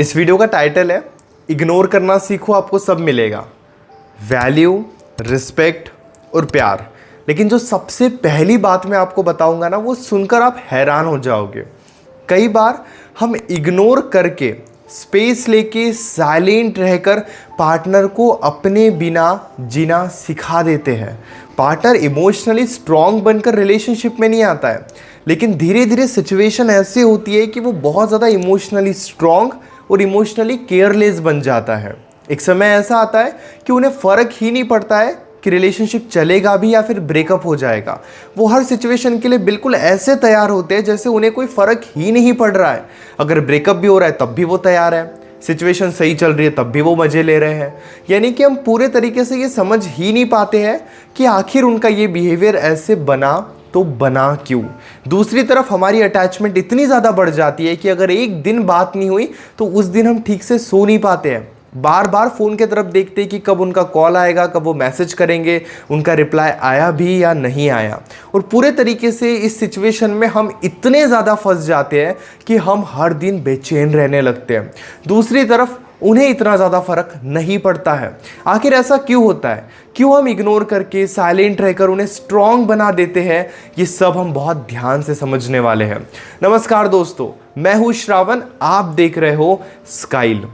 इस वीडियो का टाइटल है इग्नोर करना सीखो आपको सब मिलेगा। वैल्यू, रिस्पेक्ट और प्यार। लेकिन जो सबसे पहली बात मैं आपको बताऊंगा ना, वो सुनकर आप हैरान हो जाओगे। कई बार हम इग्नोर करके, स्पेस लेके, साइलेंट रहकर पार्टनर को अपने बिना जीना सिखा देते हैं। पार्टनर इमोशनली स्ट्रांग बनकर रिलेशनशिप में नहीं आता है, लेकिन धीरे धीरे सिचुएशन ऐसी होती है कि वो बहुत ज़्यादा इमोशनली स्ट्रांग और इमोशनली केयरलेस बन जाता है। एक समय ऐसा आता है कि उन्हें फ़र्क ही नहीं पड़ता है कि रिलेशनशिप चलेगा भी या फिर ब्रेकअप हो जाएगा। वो हर सिचुएशन के लिए बिल्कुल ऐसे तैयार होते हैं जैसे उन्हें कोई फ़र्क ही नहीं पड़ रहा है। अगर ब्रेकअप भी हो रहा है तब भी वो तैयार है, सिचुएशन सही चल रही है तब भी वो मज़े ले रहे हैं। यानी कि हम पूरे तरीके से ये समझ ही नहीं पाते हैं कि आखिर उनका ये बिहेवियर ऐसे बना तो बना क्यों। दूसरी तरफ हमारी अटैचमेंट इतनी ज़्यादा बढ़ जाती है कि अगर एक दिन बात नहीं हुई तो उस दिन हम ठीक से सो नहीं पाते हैं। बार बार फ़ोन की तरफ देखते हैं कि कब उनका कॉल आएगा, कब वो मैसेज करेंगे, उनका रिप्लाई आया भी या नहीं आया। और पूरे तरीके से इस सिचुएशन में हम इतने ज़्यादा फंस जाते हैं कि हम हर दिन बेचैन रहने लगते हैं। दूसरी तरफ उन्हें इतना ज़्यादा फ़र्क नहीं पड़ता है। आखिर ऐसा क्यों होता है? क्यों हम इग्नोर करके, साइलेंट रहकर उन्हें स्ट्रॉन्ग बना देते हैं? ये सब हम बहुत ध्यान से समझने वाले हैं। नमस्कार दोस्तों, मैं हूँ श्रावण, आप देख रहे हो स्काइल।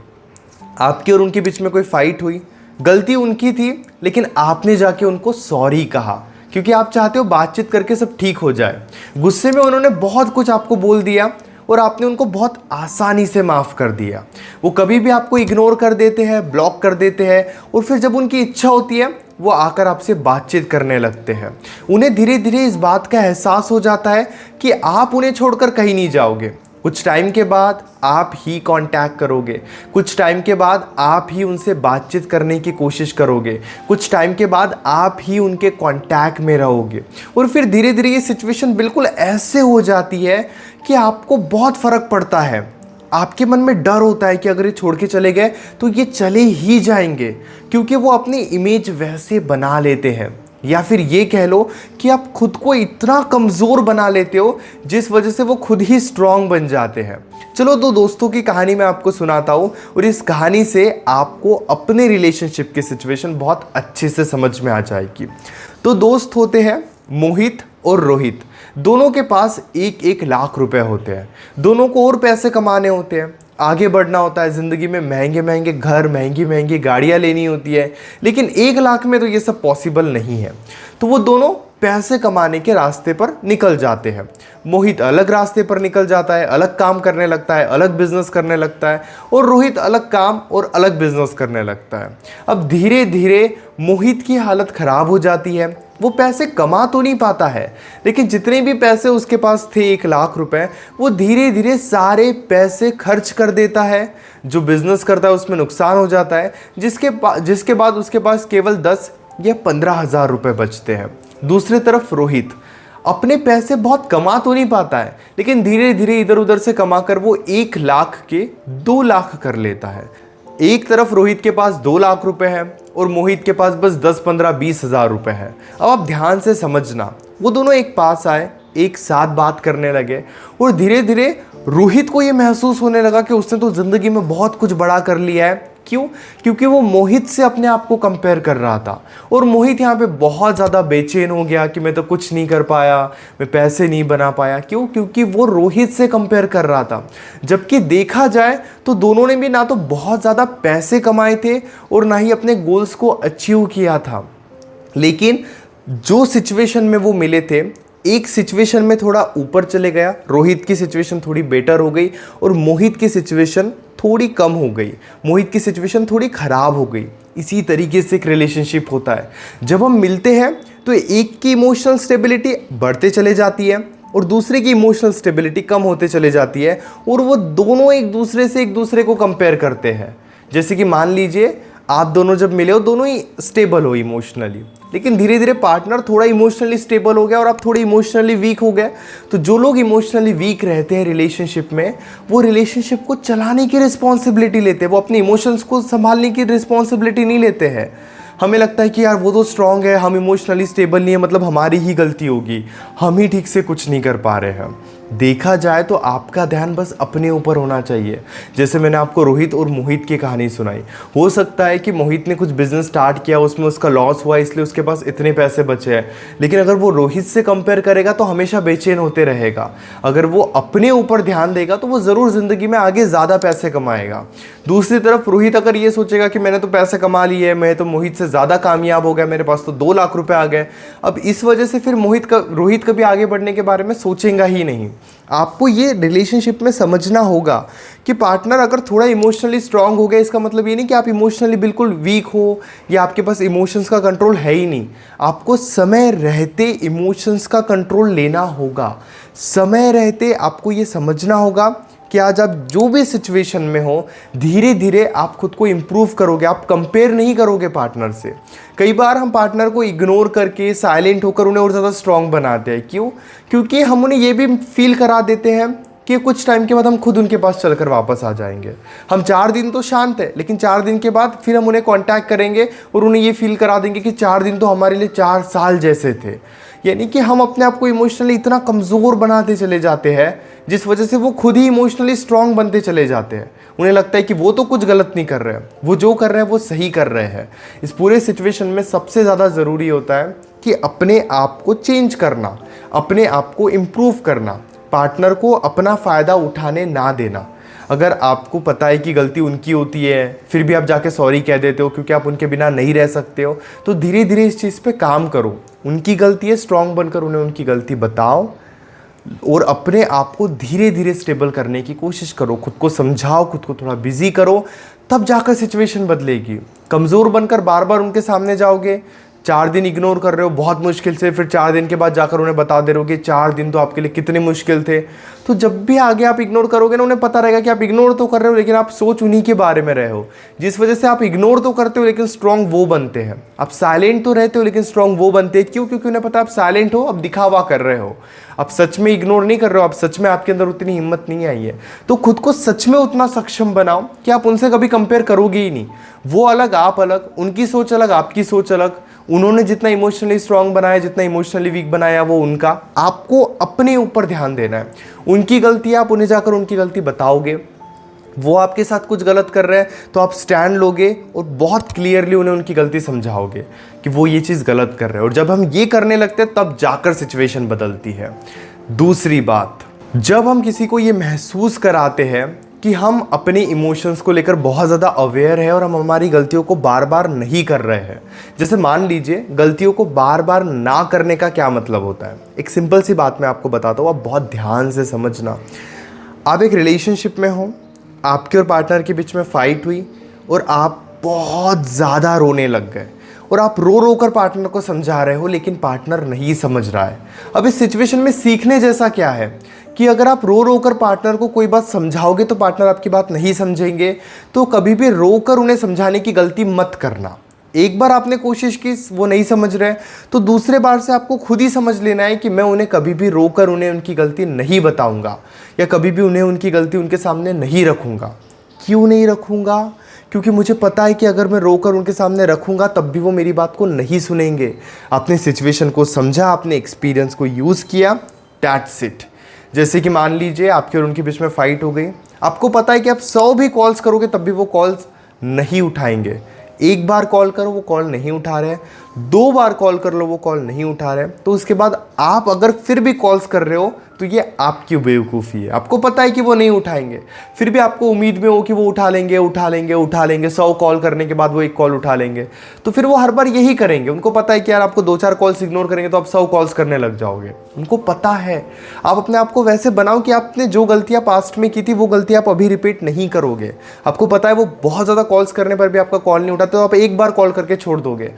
आपके और उनके बीच में कोई फाइट हुई, गलती उनकी थी, लेकिन आपने जाके उनको सॉरी कहा क्योंकि आप चाहते हो बातचीत करके सब ठीक हो जाए। गुस्से में उन्होंने बहुत कुछ आपको बोल दिया और आपने उनको बहुत आसानी से माफ़ कर दिया। वो कभी भी आपको इग्नोर कर देते हैं, ब्लॉक कर देते हैं, और फिर जब उनकी इच्छा होती है वो आकर आपसे बातचीत करने लगते हैं। उन्हें धीरे धीरे इस बात का एहसास हो जाता है कि आप उन्हें छोड़कर कहीं नहीं जाओगे। कुछ टाइम के बाद आप ही कांटेक्ट करोगे, कुछ टाइम के बाद आप ही उनसे बातचीत करने की कोशिश करोगे, कुछ टाइम के बाद आप ही उनके कांटेक्ट में रहोगे। और फिर धीरे धीरे ये सिचुएशन बिल्कुल ऐसे हो जाती है कि आपको बहुत फ़र्क पड़ता है। आपके मन में डर होता है कि अगर ये छोड़ के चले गए तो ये चले ही जाएंगे, क्योंकि वो अपनी इमेज वैसे बना लेते हैं। या फिर ये कह लो कि आप खुद को इतना कमज़ोर बना लेते हो जिस वजह से वो खुद ही स्ट्रांग बन जाते हैं। चलो दो दोस्तों की कहानी मैं आपको सुनाता हूँ, और इस कहानी से आपको अपने रिलेशनशिप की सिचुएशन बहुत अच्छे से समझ में आ जाएगी। तो दोस्त होते हैं मोहित और रोहित। दोनों के पास 1-1 लाख रुपए होते हैं। दोनों को और पैसे कमाने होते हैं, आगे बढ़ना होता है ज़िंदगी में, महंगे महंगे घर, महंगी महंगी गाड़ियाँ लेनी होती है। लेकिन 1 लाख में तो ये सब पॉसिबल नहीं है। तो वो दोनों पैसे कमाने के रास्ते पर निकल जाते हैं। मोहित अलग रास्ते पर निकल जाता है, अलग काम करने लगता है, अलग बिजनेस करने लगता है, और रोहित अलग काम और अलग बिजनेस करने लगता है। अब धीरे धीरे मोहित की हालत ख़राब हो जाती है। वो पैसे कमा तो नहीं पाता है, लेकिन जितने भी पैसे उसके पास थे 1 लाख रुपए, वो धीरे धीरे सारे पैसे खर्च कर देता है। जो बिजनेस करता है उसमें नुकसान हो जाता है, जिसके बाद उसके पास केवल 10 या 15 हज़ार रुपये बचते हैं। दूसरी तरफ रोहित अपने पैसे बहुत कमा तो नहीं पाता है, लेकिन धीरे धीरे इधर उधर से कमाकर वो 1 लाख के 2 लाख कर लेता है। एक तरफ रोहित के पास 2 लाख रुपए है और मोहित के पास बस 10, 15, 20 हज़ार रुपये है। अब आप ध्यान से समझना, वो दोनों एक पास आए, एक साथ बात करने लगे, और धीरे धीरे रोहित को ये महसूस होने लगा कि उसने तो ज़िंदगी में बहुत कुछ बड़ा कर लिया है। क्यों? क्योंकि वो मोहित से अपने आप को कंपेयर कर रहा था, और मोहित यहाँ पे बहुत ज़्यादा बेचैन हो गया कि मैं तो कुछ नहीं कर पाया, मैं पैसे नहीं बना पाया। क्यों? क्योंकि वो रोहित से कंपेयर कर रहा था। जबकि देखा जाए तो दोनों ने भी ना तो बहुत ज़्यादा पैसे कमाए थे और ना ही अपने गोल्स को अचीव किया था। लेकिन जो सिचुएशन में वो मिले थे, एक सिचुएशन में थोड़ा ऊपर चले गया, रोहित की सिचुएशन थोड़ी बेटर हो गई और मोहित की सिचुएशन थोड़ी कम हो गई, मोहित की सिचुएशन थोड़ी ख़राब हो गई। इसी तरीके से एक रिलेशनशिप होता है। जब हम मिलते हैं तो एक की इमोशनल स्टेबिलिटी बढ़ते चले जाती है और दूसरे की इमोशनल स्टेबिलिटी कम होते चले जाती है, और वो दोनों एक दूसरे को कंपेयर करते हैं। जैसे कि मान लीजिए आप दोनों जब मिले हो, दोनों ही स्टेबल हो इमोशनली, लेकिन धीरे धीरे पार्टनर थोड़ा इमोशनली स्टेबल हो गया और आप थोड़े इमोशनली वीक हो गए। तो जो लोग इमोशनली वीक रहते हैं रिलेशनशिप में, वो रिलेशनशिप को चलाने की रिस्पॉन्सिबिलिटी लेते हैं, वो अपने इमोशंस को संभालने की रिस्पॉन्सिबिलिटी नहीं लेते हैं। हमें लगता है कि यार वो तो स्ट्रांग है, हम इमोशनली स्टेबल नहीं है, मतलब हमारी ही गलती होगी, हम ही ठीक से कुछ नहीं कर पा रहे हैं। देखा जाए तो आपका ध्यान बस अपने ऊपर होना चाहिए। जैसे मैंने आपको रोहित और मोहित की कहानी सुनाई, हो सकता है कि मोहित ने कुछ बिजनेस स्टार्ट किया, उसमें उसका लॉस हुआ, इसलिए उसके पास इतने पैसे बचे हैं, लेकिन अगर वो रोहित से कंपेयर करेगा तो हमेशा बेचैन होते रहेगा। अगर वो अपने ऊपर ध्यान देगा तो वो ज़रूर ज़िंदगी में आगे ज़्यादा पैसे कमाएगा। दूसरी तरफ रोहित अगर ये सोचेगा कि मैंने तो पैसे कमा लिए, मैं तो मोहित से ज़्यादा कामयाब हो गया, मेरे पास तो 2 लाख रुपए आ गए, अब इस वजह से फिर रोहित कभी आगे बढ़ने के बारे में सोचेगा ही नहीं। आपको ये रिलेशनशिप में समझना होगा कि पार्टनर अगर थोड़ा इमोशनली स्ट्रांग हो गया, इसका मतलब ये नहीं कि आप इमोशनली बिल्कुल वीक हो या आपके पास इमोशंस का कंट्रोल है ही नहीं। आपको समय रहते इमोशंस का कंट्रोल लेना होगा। समय रहते आपको ये समझना होगा कि आज आप जो भी सिचुएशन में हो, धीरे धीरे आप खुद को इम्प्रूव करोगे। आप कंपेयर नहीं करोगे पार्टनर से। कई बार हम पार्टनर को इग्नोर करके साइलेंट होकर उन्हें और ज़्यादा स्ट्रांग बनाते हैं। क्यों? क्योंकि हम उन्हें ये भी फील करा देते हैं कि कुछ टाइम के बाद हम खुद उनके पास चलकर वापस आ जाएंगे। हम 4 दिन तो शांत है, लेकिन 4 दिन के बाद फिर हम उन्हें कांटेक्ट करेंगे और उन्हें ये फील करा देंगे कि 4 दिन तो हमारे लिए 4 साल जैसे थे। यानी कि हम अपने आप को इमोशनली इतना कमज़ोर बनाते चले जाते हैं, जिस वजह से वो खुद ही इमोशनली स्ट्रांग बनते चले जाते हैं। उन्हें लगता है कि वो तो कुछ गलत नहीं कर रहे हैं, वो जो कर रहे हैं वो सही कर रहे हैं। इस पूरे सिचुएशन में सबसे ज़्यादा ज़रूरी होता है कि अपने आप को चेंज करना, अपने आप को इम्प्रूव करना, पार्टनर को अपना फ़ायदा उठाने ना देना। अगर आपको पता है कि गलती उनकी होती है, फिर भी आप जाके सॉरी कह देते हो क्योंकि आप उनके बिना नहीं रह सकते हो, तो धीरे धीरे इस चीज़ पे काम करो। उनकी गलती है, स्ट्रांग बनकर उन्हें उनकी गलती बताओ और अपने आप को धीरे धीरे स्टेबल करने की कोशिश करो। खुद को समझाओ, खुद को थोड़ा बिजी करो, तब जाकर सिचुएशन बदलेगी। कमज़ोर बनकर बार बार उनके सामने जाओगे, 4 दिन इग्नोर कर रहे हो बहुत मुश्किल से, फिर 4 दिन के बाद जाकर उन्हें बता दे रहे हो कि 4 दिन तो आपके लिए कितने मुश्किल थे, तो जब भी आगे आप इग्नोर करोगे ना, उन्हें पता रहेगा कि आप इग्नोर तो कर रहे हो लेकिन आप सोच उन्हीं के बारे में रहे हो। जिस वजह से आप इग्नोर तो करते हो लेकिन स्ट्रांग वो बनते हैं। आप साइलेंट तो रहते हो लेकिन स्ट्रांग वो बनते हैं। क्यों? क्योंकि उन्हें पता है आप साइलेंट हो, अब दिखावा कर रहे हो, आप सच में इग्नोर नहीं कर रहे हो, आप सच में आपके अंदर उतनी हिम्मत नहीं आई है। तो खुद को सच में उतना सक्षम बनाओ कि आप उनसे कभी कंपेयर करोगे ही नहीं। वो अलग, आप अलग, उनकी सोच अलग, आपकी सोच अलग। उन्होंने जितना इमोशनली स्ट्रांग बनाया, जितना इमोशनली वीक बनाया, वो उनका। आपको अपने ऊपर ध्यान देना है। उनकी गलती है, आप उन्हें जाकर उनकी गलती बताओगे। वो आपके साथ कुछ गलत कर रहे हैं तो आप स्टैंड लोगे और बहुत क्लियरली उन्हें उनकी गलती समझाओगे कि वो ये चीज़ गलत कर रहे हैं। और जब हम ये करने लगते हैं तब जाकर सिचुएशन बदलती है। दूसरी बात, जब हम किसी को ये महसूस कराते हैं कि हम अपने इमोशंस को लेकर बहुत ज़्यादा अवेयर है और हम हमारी गलतियों को बार बार नहीं कर रहे हैं। जैसे मान लीजिए, गलतियों को बार बार ना करने का क्या मतलब होता है। एक सिंपल सी बात मैं आपको बताता हूँ, आप बहुत ध्यान से समझना। आप एक रिलेशनशिप में हो, आपके और पार्टनर के बीच में फाइट हुई और आप बहुत ज़्यादा रोने लग गए और आप रो रो कर पार्टनर को समझा रहे हो लेकिन पार्टनर नहीं समझ रहा है। अब इस सिचुएशन में सीखने जैसा क्या है कि अगर आप रो रो कर पार्टनर को कोई बात समझाओगे तो पार्टनर आपकी बात नहीं समझेंगे। तो कभी भी रो कर उन्हें समझाने की गलती मत करना। एक बार आपने कोशिश की, वो नहीं समझ रहे, तो दूसरे बार से आपको खुद ही समझ लेना है कि मैं उन्हें कभी भी रो कर उन्हें उनकी गलती नहीं बताऊंगा या कभी भी उन्हें उनकी गलती उनके सामने नहीं रखूंगा। क्यों नहीं रखूंगा? क्योंकि मुझे पता है कि अगर मैं रोकर उनके सामने रखूंगा तब भी वो मेरी बात को नहीं सुनेंगे। आपने सिचुएशन को समझा, आपने एक्सपीरियंस को यूज़ किया, दैट्स इट। जैसे कि मान लीजिए आपके और उनके बीच में फाइट हो गई, आपको पता है कि आप 100 भी कॉल्स करोगे तब भी वो कॉल्स नहीं उठाएंगे। एक बार कॉल करो, वो कॉल नहीं उठा रहे हैं, 2 बार कॉल कर लो, वो कॉल नहीं उठा रहे हैं, तो उसके बाद आप अगर फिर भी कॉल्स कर रहे हो तो ये आपकी बेवकूफ़ी है। आपको पता है कि वो नहीं उठाएंगे, फिर भी आपको उम्मीद में हो कि वो उठा लेंगे, उठा लेंगे, उठा लेंगे। 100 कॉल करने के बाद वो 1 कॉल उठा लेंगे, तो फिर वो हर बार यही करेंगे। उनको पता है कि यार आपको 2-4 कॉल्स इग्नोर करेंगे तो आप 100 कॉल्स करने लग जाओगे। उनको पता है। आप अपने आप को वैसे बनाओ कि आपने जो गलतियाँ पास्ट में की थी वो गलतियाँ आप अभी रिपीट नहीं करोगे। आपको पता है वो बहुत ज़्यादा कॉल्स करने पर भी आपका कॉल नहीं उठाते, तो आप एक बार कॉल करके छोड़ दोगे।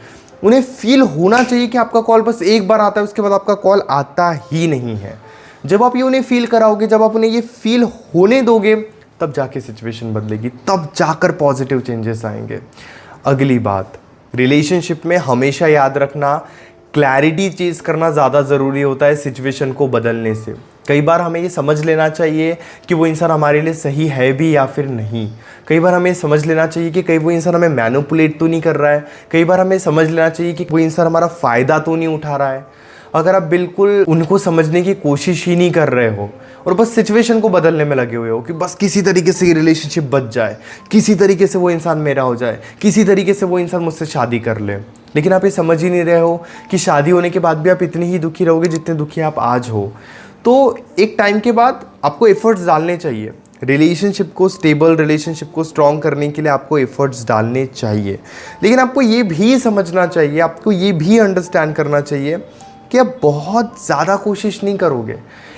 उन्हें फील होना चाहिए कि आपका कॉल बस एक बार आता है, उसके बाद आपका कॉल आता ही नहीं है। जब आप ये उन्हें फील कराओगे, जब आप उन्हें ये फील होने दोगे, तब जाके सिचुएशन बदलेगी, तब जाकर पॉजिटिव चेंजेस आएंगे। अगली बात, रिलेशनशिप में हमेशा याद रखना, क्लैरिटी चेज़ करना ज़्यादा ज़रूरी होता है सिचुएशन को बदलने से। कई बार हमें ये समझ लेना चाहिए कि वो इंसान हमारे लिए सही है भी या फिर नहीं। कई बार हमें समझ लेना चाहिए कि कहीं वो इंसान हमें मैनिपुलेट तो नहीं कर रहा है। कई बार हमें समझ लेना चाहिए कि वो इंसान हमारा फ़ायदा तो नहीं उठा रहा है। अगर आप बिल्कुल उनको समझने की कोशिश ही नहीं कर रहे हो और बस सिचुएशन को बदलने में लगे हुए हो कि बस किसी तरीके से ये रिलेशनशिप बच जाए, किसी तरीके से वो इंसान मेरा हो जाए, किसी तरीके से वो इंसान मुझसे शादी कर ले। लेकिन आप ये समझ ही नहीं रहे हो कि शादी होने के बाद भी आप इतनी ही दुखी रहोगे जितने दुखी आप आज हो। तो एक टाइम के बाद आपको एफर्ट्स डालने चाहिए, रिलेशनशिप को, स्टेबल रिलेशनशिप को स्ट्रॉन्ग करने के लिए आपको एफर्ट्स डालने चाहिए। लेकिन आपको ये भी समझना चाहिए, आपको ये भी अंडरस्टैंड करना चाहिए कि आप बहुत ज़्यादा कोशिश नहीं करोगे।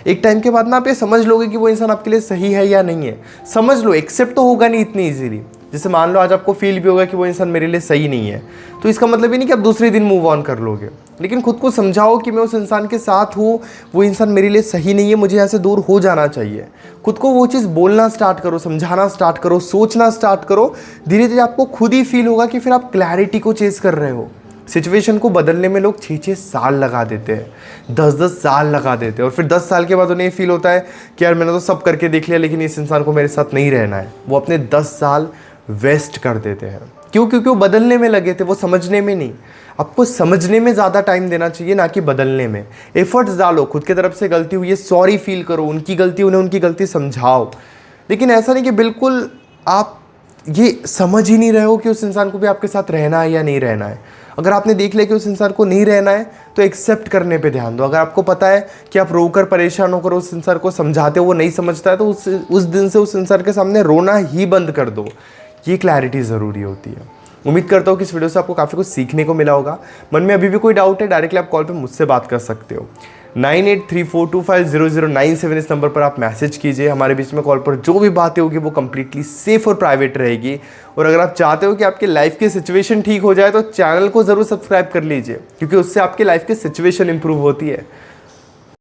एक टाइम के बाद ना आप ये समझ लोगे कि वो इंसान आपके लिए सही है या नहीं है। समझ लो, एक्सेप्ट तो होगा नहीं इतनी ईजीली। जैसे मान लो आज आपको फील भी होगा कि वो इंसान मेरे लिए सही नहीं है, तो इसका मतलब ही नहीं कि आप दूसरे दिन मूव ऑन कर लोगे। लेकिन खुद को समझाओ कि मैं उस इंसान के साथ हूँ, वो इंसान मेरे लिए सही नहीं है, मुझे यहाँ से दूर हो जाना चाहिए। खुद को वो चीज़ बोलना स्टार्ट करो, समझाना स्टार्ट करो, सोचना स्टार्ट करो। धीरे धीरे आपको खुद ही फील होगा कि फिर आप क्लैरिटी को चेस कर रहे हो। सिचुएशन को बदलने में लोग 6-6 साल लगा देते हैं, 10-10 साल लगा देते हैं, और फिर 10 साल के बाद उन्हें फील होता है कि यार मैंने तो सब करके देख लिया लेकिन इस इंसान को मेरे साथ नहीं रहना है। वो अपने 10 साल वेस्ट कर देते हैं। क्यों? क्योंकि वो बदलने में लगे थे, वो समझने में नहीं। आपको समझने में ज़्यादा टाइम देना चाहिए, ना कि बदलने में। एफर्ट्स डालो, खुद की तरफ से गलती हुई है सॉरी फील करो, उनकी गलती उन्हें उनकी गलती समझाओ। लेकिन ऐसा नहीं कि बिल्कुल आप ये समझ ही नहीं रहे हो कि उस इंसान को भी आपके साथ रहना है या नहीं रहना है। अगर आपने देख लिया कि उस इंसान को नहीं रहना है तो एक्सेप्ट करने पे ध्यान दो। अगर आपको पता है कि आप रोकर परेशान होकर उस इंसान को समझाते हो, वो नहीं समझता है, तो उस दिन से उस इंसान के सामने रोना ही बंद कर दो। ये क्लैरिटी ज़रूरी होती है। उम्मीद करता हूँ कि इस वीडियो से आपको काफ़ी कुछ सीखने को मिला होगा। मन में अभी भी कोई डाउट है, डायरेक्टली आप कॉल पे मुझसे बात कर सकते हो। 9834250097 इस नंबर पर आप मैसेज कीजिए। हमारे बीच में कॉल पर जो भी बातें होगी वो कम्प्लीटली सेफ और प्राइवेट रहेगी। और अगर आप चाहते हो कि आपके लाइफ की सिचुएशन ठीक हो जाए तो चैनल को ज़रूर सब्सक्राइब कर लीजिए, क्योंकि उससे आपके लाइफ की सिचुएशन इंप्रूव होती है।